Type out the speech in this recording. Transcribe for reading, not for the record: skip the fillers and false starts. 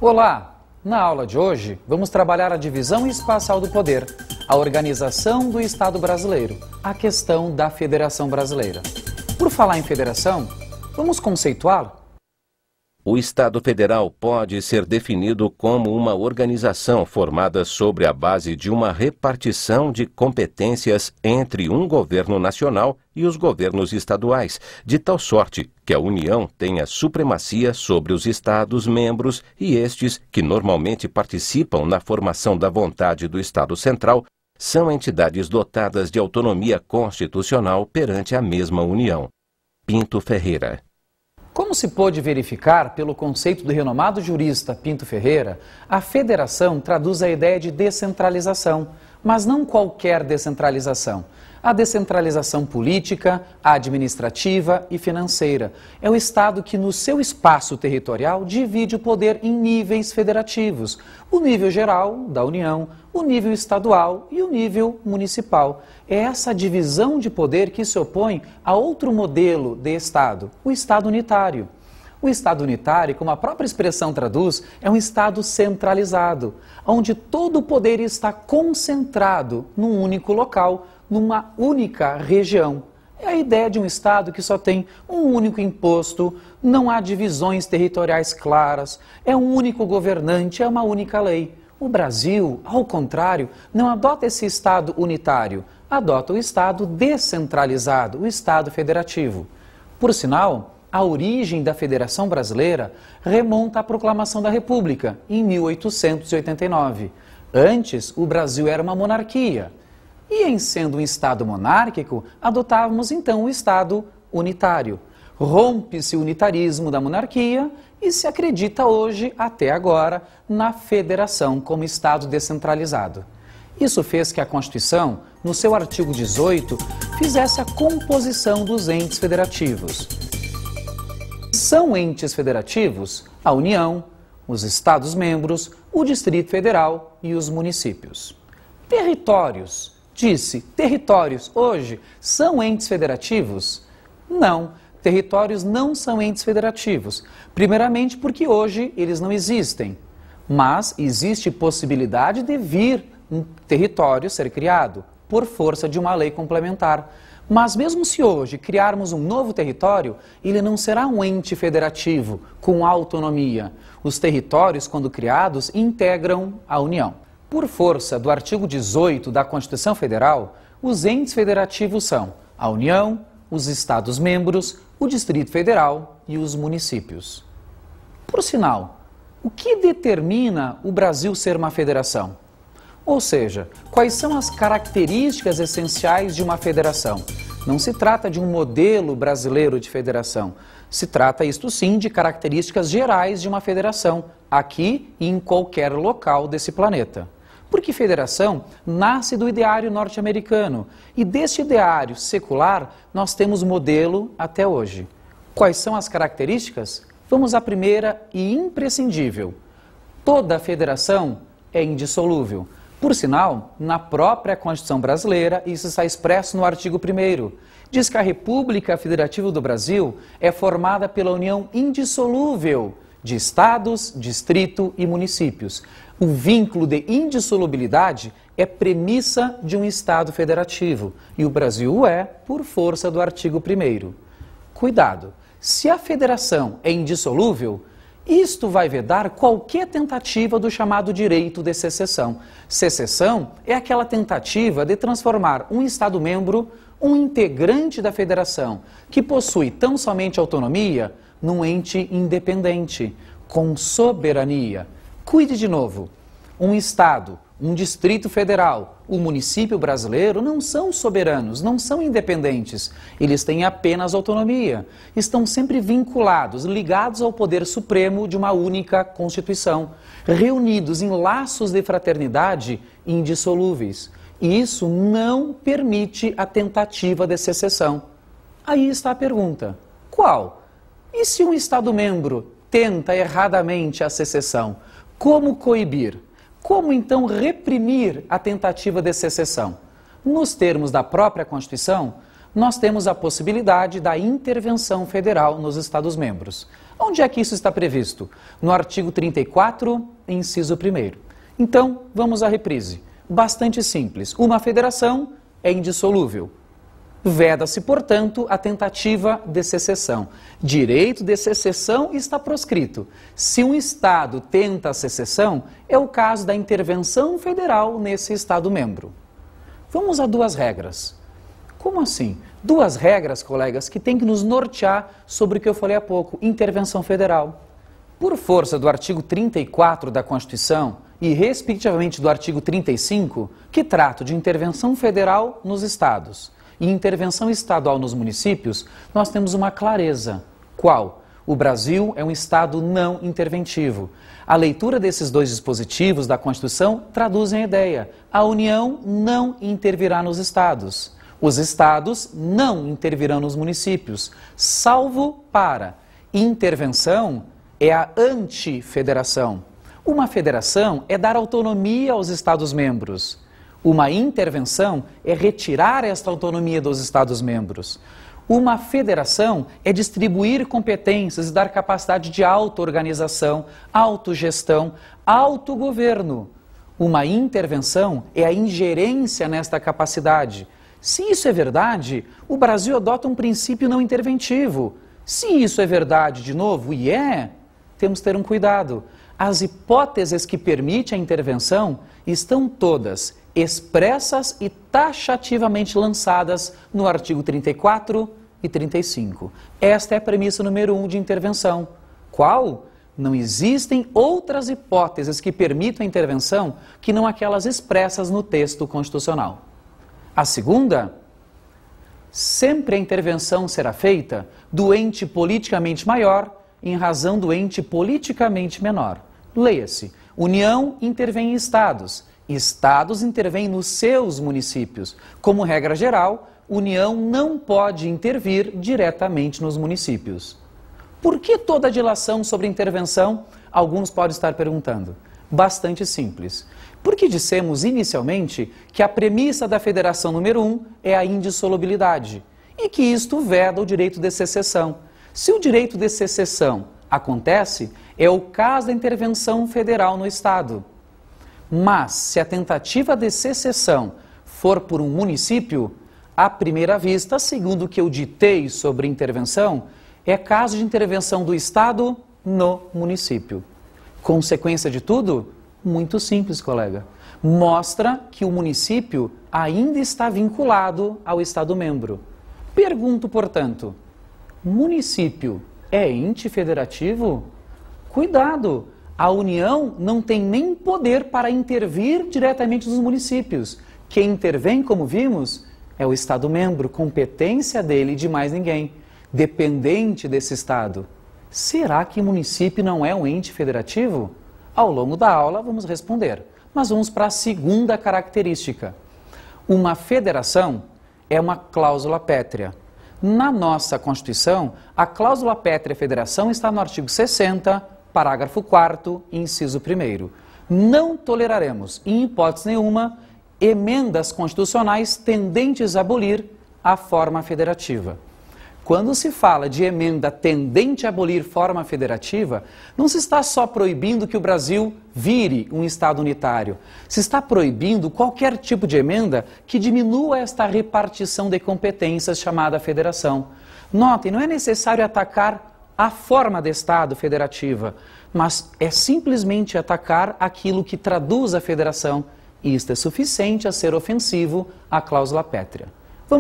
Olá! Na aula de hoje, vamos trabalhar a divisão espacial do poder, a organização do Estado brasileiro, a questão da Federação Brasileira. Por falar em federação, vamos conceituá-lo? O Estado Federal pode ser definido como uma organização formada sobre a base de uma repartição de competências entre um governo nacional e os governos estaduais, de tal sorte que a União tenha supremacia sobre os Estados-membros e estes, que normalmente participam na formação da vontade do Estado Central, são entidades dotadas de autonomia constitucional perante a mesma União. Pinto Ferreira. Como se pôde verificar pelo conceito do renomado jurista Pinto Ferreira, a federação traduz a ideia de descentralização, mas não qualquer descentralização. A descentralização política, administrativa e financeira. É o Estado que, no seu espaço territorial, divide o poder em níveis federativos. O nível geral, da União, o nível estadual e o nível municipal. É essa divisão de poder que se opõe a outro modelo de Estado, o Estado unitário. O Estado unitário, como a própria expressão traduz, é um Estado centralizado, onde todo o poder está concentrado num único local, numa única região. É a ideia de um Estado que só tem um único imposto, não há divisões territoriais claras, é um único governante, é uma única lei. O Brasil, ao contrário, não adota esse Estado unitário, adota o Estado descentralizado, o Estado federativo. Por sinal, a origem da Federação Brasileira remonta à Proclamação da República, em 1889. Antes, o Brasil era uma monarquia. E em sendo um Estado monárquico, adotávamos então o Estado unitário. Rompe-se o unitarismo da monarquia e se acredita hoje, até agora, na federação como Estado descentralizado. Isso fez que a Constituição, no seu artigo 18, fizesse a composição dos entes federativos. São entes federativos a União, os Estados-membros, o Distrito Federal e os municípios. Territórios. Disse, territórios hoje são entes federativos? Não, territórios não são entes federativos. Primeiramente porque hoje eles não existem, mas existe possibilidade de vir um território ser criado por força de uma lei complementar. Mas mesmo se hoje criarmos um novo território, ele não será um ente federativo com autonomia. Os territórios, quando criados, integram a União. Por força do artigo 18 da Constituição Federal, os entes federativos são a União, os Estados-membros, o Distrito Federal e os municípios. Por sinal, o que determina o Brasil ser uma federação? Ou seja, quais são as características essenciais de uma federação? Não se trata de um modelo brasileiro de federação. Se trata, isto sim, de características gerais de uma federação, aqui e em qualquer local desse planeta. Porque federação nasce do ideário norte-americano e deste ideário secular nós temos modelo até hoje. Quais são as características? Vamos à primeira e imprescindível. Toda federação é indissolúvel. Por sinal, na própria Constituição brasileira, isso está expresso no artigo 1º. Diz que a República Federativa do Brasil é formada pela união indissolúvel de estados, distrito e municípios. O vínculo de indissolubilidade é premissa de um Estado federativo e o Brasil é por força do artigo 1º. Cuidado, se a federação é indissolúvel, isto vai vedar qualquer tentativa do chamado direito de secessão. Secessão é aquela tentativa de transformar um Estado-membro, um integrante da federação, que possui tão somente autonomia, num ente independente, com soberania. Cuide de novo, um Estado, um Distrito Federal, o município brasileiro não são soberanos, não são independentes. Eles têm apenas autonomia. Estão sempre vinculados, ligados ao poder supremo de uma única Constituição, reunidos em laços de fraternidade indissolúveis. E isso não permite a tentativa de secessão. Aí está a pergunta: qual? E se um Estado-membro tenta erradamente a secessão? Como coibir? Como então reprimir a tentativa de secessão? Nos termos da própria Constituição, nós temos a possibilidade da intervenção federal nos Estados-membros. Onde é que isso está previsto? No artigo 34, inciso 1º. Então, vamos à reprise. Bastante simples. Uma federação é indissolúvel. Veda-se, portanto, a tentativa de secessão. Direito de secessão está proscrito. Se um Estado tenta a secessão, é o caso da intervenção federal nesse Estado-membro. Vamos a duas regras. Como assim? Duas regras, colegas, que têm que nos nortear sobre o que eu falei há pouco, intervenção federal. Por força do artigo 34 da Constituição e, respectivamente, do artigo 35, que trata de intervenção federal nos estados e intervenção estadual nos municípios, nós temos uma clareza. Qual? O Brasil é um Estado não interventivo. A leitura desses dois dispositivos da Constituição traduzem a ideia. A União não intervirá nos estados. Os estados não intervirão nos municípios, salvo para intervenção é a antifederação. Uma federação é dar autonomia aos estados-membros. Uma intervenção é retirar esta autonomia dos estados-membros. Uma federação é distribuir competências e dar capacidade de auto-organização, autogestão, autogoverno. Uma intervenção é a ingerência nesta capacidade. Se isso é verdade, o Brasil adota um princípio não interventivo. Se isso é verdade, de novo, e temos que ter um cuidado. As hipóteses que permitem a intervenção estão todas expressas e taxativamente lançadas no artigo 34 e 35. Esta é a premissa número 1 de intervenção. Qual? Não existem outras hipóteses que permitam a intervenção que não aquelas expressas no texto constitucional. A segunda, sempre a intervenção será feita do ente politicamente maior em razão do ente politicamente menor. Leia-se, União intervém em estados, estados intervêm nos seus municípios. Como regra geral, União não pode intervir diretamente nos municípios. Por que toda a dilação sobre intervenção? Alguns podem estar perguntando. Bastante simples. Porque dissemos inicialmente que a premissa da federação número 1 é a indissolubilidade e que isto veda o direito de secessão. Se o direito de secessão acontece, é o caso da intervenção federal no Estado. Mas, se a tentativa de secessão for por um município, à primeira vista, segundo o que eu ditei sobre intervenção, é caso de intervenção do Estado no município. Consequência de tudo? Muito simples, colega. Mostra que o município ainda está vinculado ao Estado-membro. Pergunto, portanto, município é ente federativo? Cuidado! A União não tem nem poder para intervir diretamente nos municípios. Quem intervém, como vimos, é o Estado-membro, competência dele e de mais ninguém, dependente desse Estado. Será que município não é um ente federativo? Ao longo da aula vamos responder, mas vamos para a segunda característica. Uma federação é uma cláusula pétrea. Na nossa Constituição, a cláusula pétrea federação está no artigo 60, parágrafo 4º, inciso 1º. Não toleraremos, em hipótese nenhuma, emendas constitucionais tendentes a abolir a forma federativa. Quando se fala de emenda tendente a abolir forma federativa, não se está só proibindo que o Brasil vire um Estado unitário. Se está proibindo qualquer tipo de emenda que diminua esta repartição de competências chamada federação. Notem, não é necessário atacar a forma de Estado federativa, mas é simplesmente atacar aquilo que traduz a federação. E isto é suficiente a ser ofensivo à cláusula pétrea.